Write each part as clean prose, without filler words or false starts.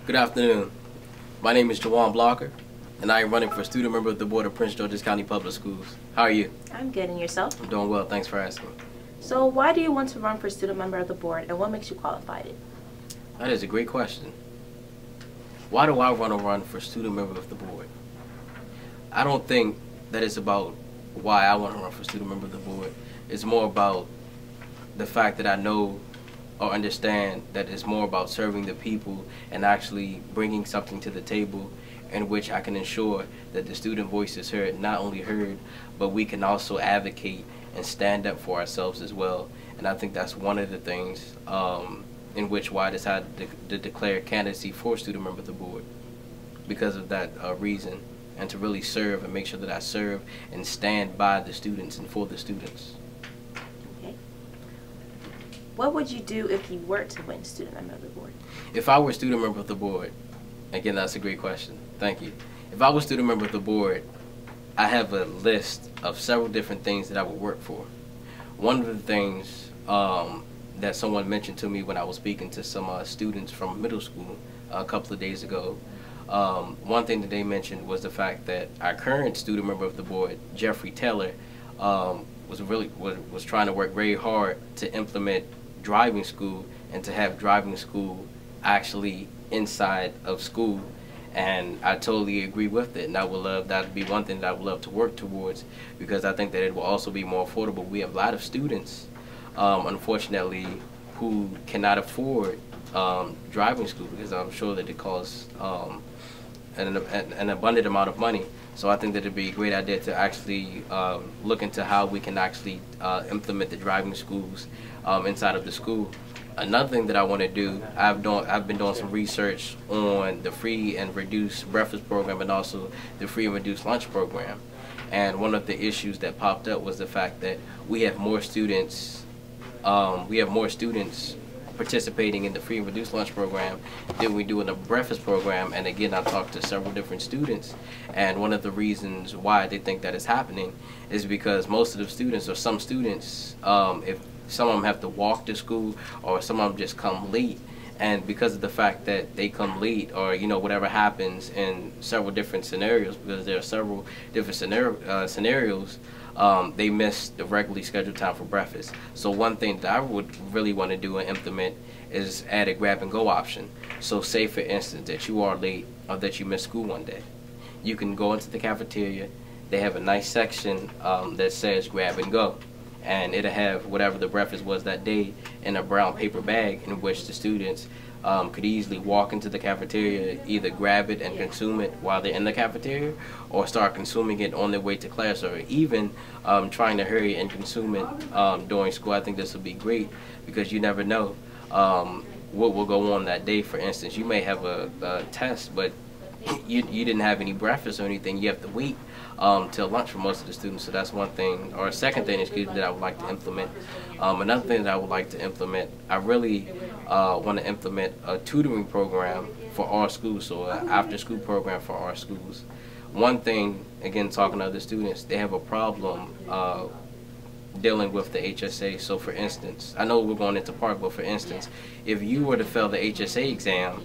Good afternoon. My name is Juwan Blocker, and I am running for student member of the board of Prince George's County Public Schools. How are you? I'm good, and yourself? I'm doing well, thanks for asking. So why do you want to run for student member of the board, and what makes you qualified? That is a great question. Why do I want to run for student member of the board? I don't think that it's about why I want to run for student member of the board. It's more about the fact that I know or understand that it's more about serving the people and actually bringing something to the table in which I can ensure that the student voice is heard, not only heard, but we can also advocate and stand up for ourselves as well. And I think that's one of the things in which why I decided to declare candidacy for student member of the board, because of that reason, and to really serve and make sure that I serve and stand by the students and for the students. Okay. What would you do if you were to win student member of the board? If I were student member of the board, again, that's a great question. Thank you. If I was student member of the board, I have a list of several different things that I would work for. One of the things that someone mentioned to me when I was speaking to some students from middle school a couple of days ago, one thing that they mentioned was the fact that our current student member of the board, Jeffrey Taylor, was trying to work very hard to implement driving school and to have driving school actually inside of school. And I totally agree with it, and I would love that to be one thing that I would love to work towards, because I think that it will also be more affordable. We have a lot of students, unfortunately, who cannot afford driving school, because I'm sure that it costs an abundant amount of money. So I think that it'd be a great idea to actually look into how we can actually implement the driving schools inside of the school. Another thing that I want to do, I've been doing some research on the free and reduced breakfast program and also the free and reduced lunch program. And one of the issues that popped up was the fact that we have more students participating in the free and reduced lunch program than we do in the breakfast program. And again, I talked to several different students, and one of the reasons why they think that is happening is because most of the students, or some students, if some of them have to walk to school, or some of them just come late, and because of the fact that they come late, or whatever happens in several different scenarios, because there are several different scenarios, they miss the regularly scheduled time for breakfast. So one thing that I would really want to do and implement is add a grab and go option. So say for instance that you are late or that you miss school one day, you can go into the cafeteria. They have a nice section that says grab and go, and it'll have whatever the breakfast was that day in a brown paper bag, in which the students could easily walk into the cafeteria, either grab it and consume it while they're in the cafeteria, or start consuming it on their way to class, or even trying to hurry and consume it during school. I think this would be great, because you never know what will go on that day. For instance, you may have a test, but you didn't have any breakfast or anything. You have to wait till lunch for most of the students. So that's one thing, or a second thing, excuse me, that I would like to implement. Another thing that I would like to implement, I really want to implement a tutoring program for our schools, so an after-school program for our schools. One thing, again, talking to other students, they have a problem dealing with the HSA. So for instance, I know we're going into part, but for instance, if you were to fail the HSA exam,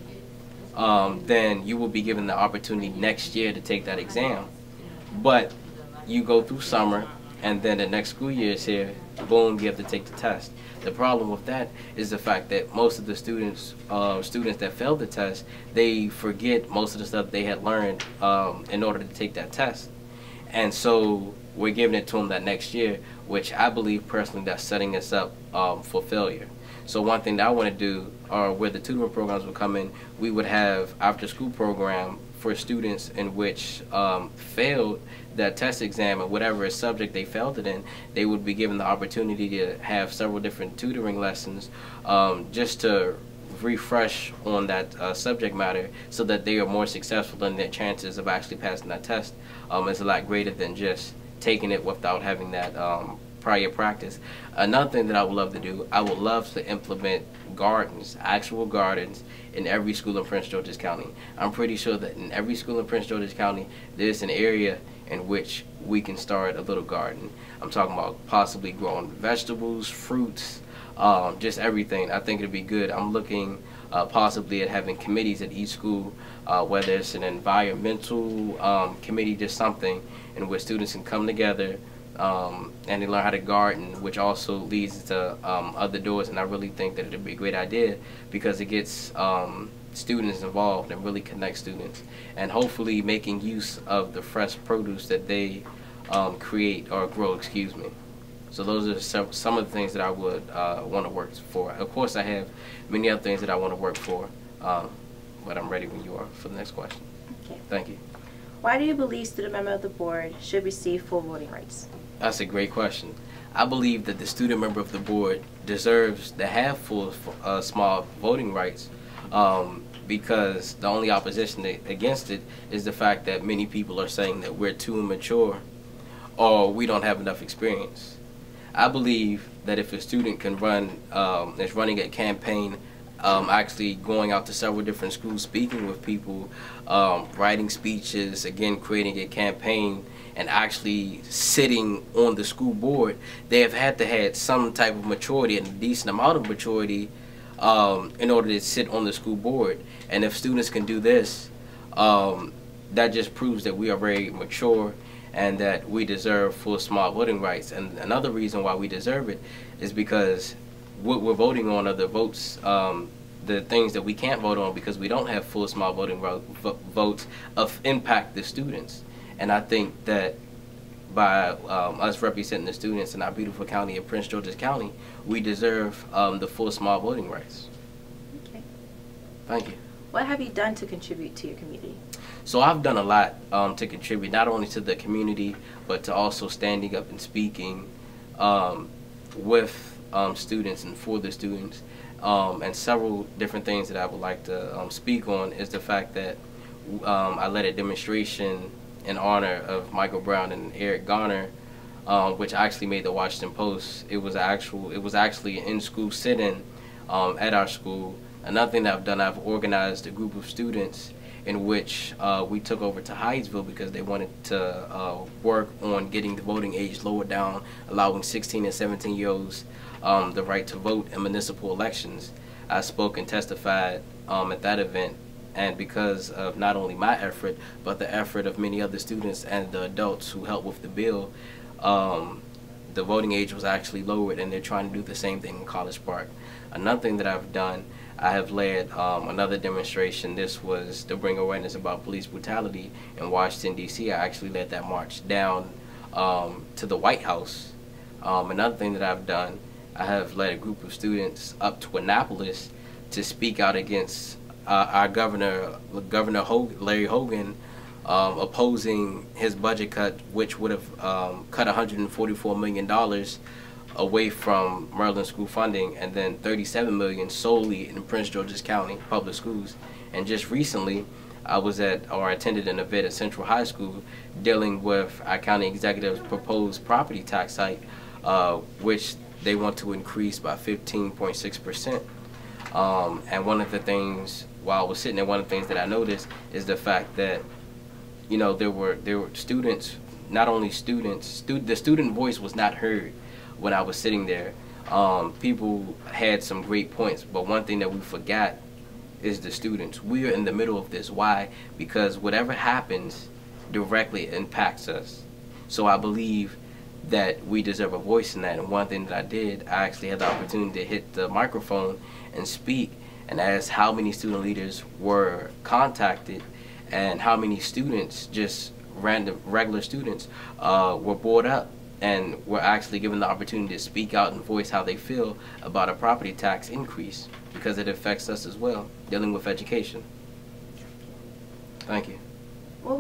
then you will be given the opportunity next year to take that exam. But you go through summer, and then the next school year is here, boom, you have to take the test. The problem with that is the fact that most of the students that fail the test, they forget most of the stuff they had learned in order to take that test. And so we're giving it to them that next year, which I believe personally that's setting us up for failure. So one thing that I want to do, or where the tutoring programs will come in, we would have after-school program for students in which failed that test exam, and whatever subject they failed it in, they would be given the opportunity to have several different tutoring lessons just to refresh on that subject matter, so that they are more successful, and their chances of actually passing that test is a lot greater than just taking it without having that prior practice. Another thing that I would love to do, I would love to implement gardens, actual gardens, in every school in Prince George's County. I'm pretty sure that in every school in Prince George's County, there's an area in which we can start a little garden. I'm talking about possibly growing vegetables, fruits, just everything. I think it'd be good. I'm looking possibly at having committees at each school, whether it's an environmental committee, just something in which students can come together and they learn how to garden, which also leads to other doors. And I really think that it would be a great idea because it gets students involved and really connects students, and hopefully making use of the fresh produce that they create or grow, excuse me. So those are some of the things that I would want to work for. Of course, I have many other things that I want to work for, but I'm ready when you are for the next question. Okay. Thank you. Why do you believe student member of the board should receive full voting rights? That's a great question. I believe that the student member of the board deserves to have full small voting rights because the only opposition against it is the fact that many people are saying that we're too immature or we don't have enough experience. I believe that if a student can run, is running a campaign, actually going out to several different schools, speaking with people, writing speeches, again creating a campaign, and actually sitting on the school board, they have had to have some type of maturity and a decent amount of maturity in order to sit on the school board. And if students can do this, that just proves that we are very mature and that we deserve full small voting rights. And another reason why we deserve it is because what we're voting on are the votes, the things that we can't vote on because we don't have full small voting votes of impact the students. And I think that by us representing the students in our beautiful county of Prince George's County, we deserve the full small voting rights. Okay. Thank you. What have you done to contribute to your community? So I've done a lot to contribute, not only to the community, but to also standing up and speaking with students and for the students. And several different things that I would like to speak on is the fact that I led a demonstration in honor of Michael Brown and Eric Garner, which actually made the Washington Post. It was actually an in-school sit-in at our school. Another thing that I've done, I've organized a group of students in which we took over to Hyattsville because they wanted to work on getting the voting age lowered down, allowing 16 and 17-year-olds the right to vote in municipal elections. I spoke and testified at that event, and because of not only my effort, but the effort of many other students and the adults who helped with the bill, the voting age was actually lowered, and they're trying to do the same thing in College Park. Another thing that I've done, I have led another demonstration. This was to bring awareness about police brutality in Washington, D.C. I actually led that march down to the White House. Another thing that I've done, I have led a group of students up to Annapolis to speak out against our Governor Larry Hogan, opposing his budget cut, which would have cut $144 million away from Maryland school funding, and then $37 million solely in Prince George's County public schools. And just recently, I attended an event at Central High School dealing with our county executive's proposed property tax hike, which they want to increase by 15.6%. And one of the things, while I was sitting there, one of the things that I noticed is the fact that, you know, there were students, not only students, the student voice was not heard when I was sitting there. People had some great points, but one thing that we forgot is the students. We are in the middle of this. Why? Because whatever happens directly impacts us. So I believe that we deserve a voice in that. And one thing that I did, I actually had the opportunity to hit the microphone and speak and ask how many student leaders were contacted and how many students, just regular students, were brought up and were actually given the opportunity to speak out and voice how they feel about a property tax increase, because it affects us as well, dealing with education. Thank you. What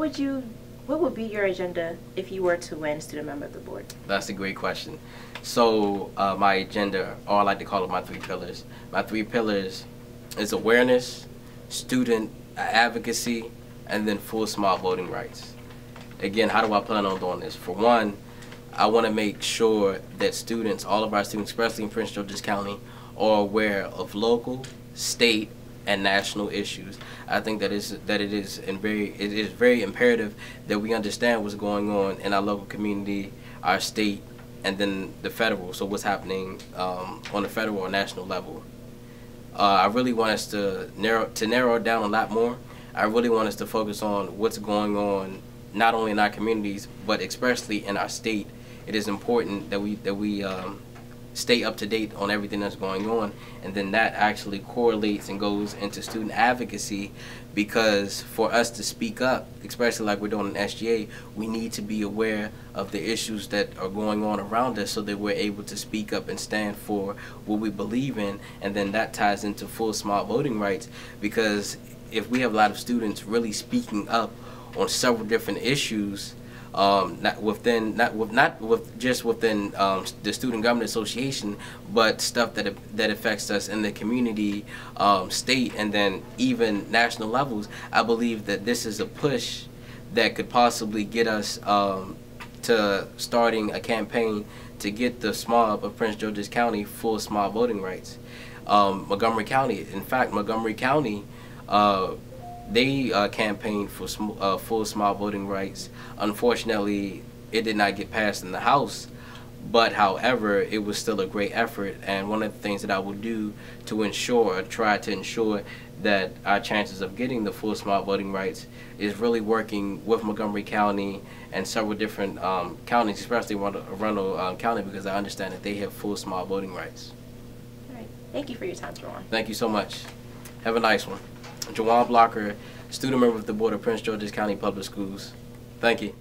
would be your agenda if you were to win student member of the board? That's a great question. So my agenda, or I like to call it my 3 pillars. My 3 pillars is awareness, student advocacy, and then full small voting rights. Again, how do I plan on doing this? For one, I want to make sure that students, all of our students, especially in Prince George's County, are aware of local, state, and national issues. I think that it is very imperative that we understand what's going on in our local community, our state, and then the federal. So what's happening on the federal or national level. I really want us to narrow it down a lot more. I really want us to focus on what's going on not only in our communities but especially in our state. It is important that we stay up to date on everything that's going on, and then that actually correlates and goes into student advocacy, because for us to speak up, especially like we're doing in SGA, we need to be aware of the issues that are going on around us so that we're able to speak up and stand for what we believe in, and then that ties into full SMOB voting rights, because if we have a lot of students really speaking up on several different issues, not just within the Student Government Association, but stuff that affects us in the community, state, and then even national levels. I believe that this is a push that could possibly get us to starting a campaign to get the SMOB of Prince George's County full SMOB voting rights. Montgomery County, in fact, Montgomery County, they campaigned for full SMOB voting rights. Unfortunately, it did not get passed in the House, but however, it was still a great effort. And one of the things that I will do to ensure, or try to ensure, that our chances of getting the full SMOB voting rights is really working with Montgomery County and several different counties, especially Arundel County, because I understand that they have full SMOB voting rights. All right. Thank you for your time, Juwan. Thank you so much. Have a nice one. Juwan Blocker, student member of the Board of Prince George's County Public Schools. Thank you.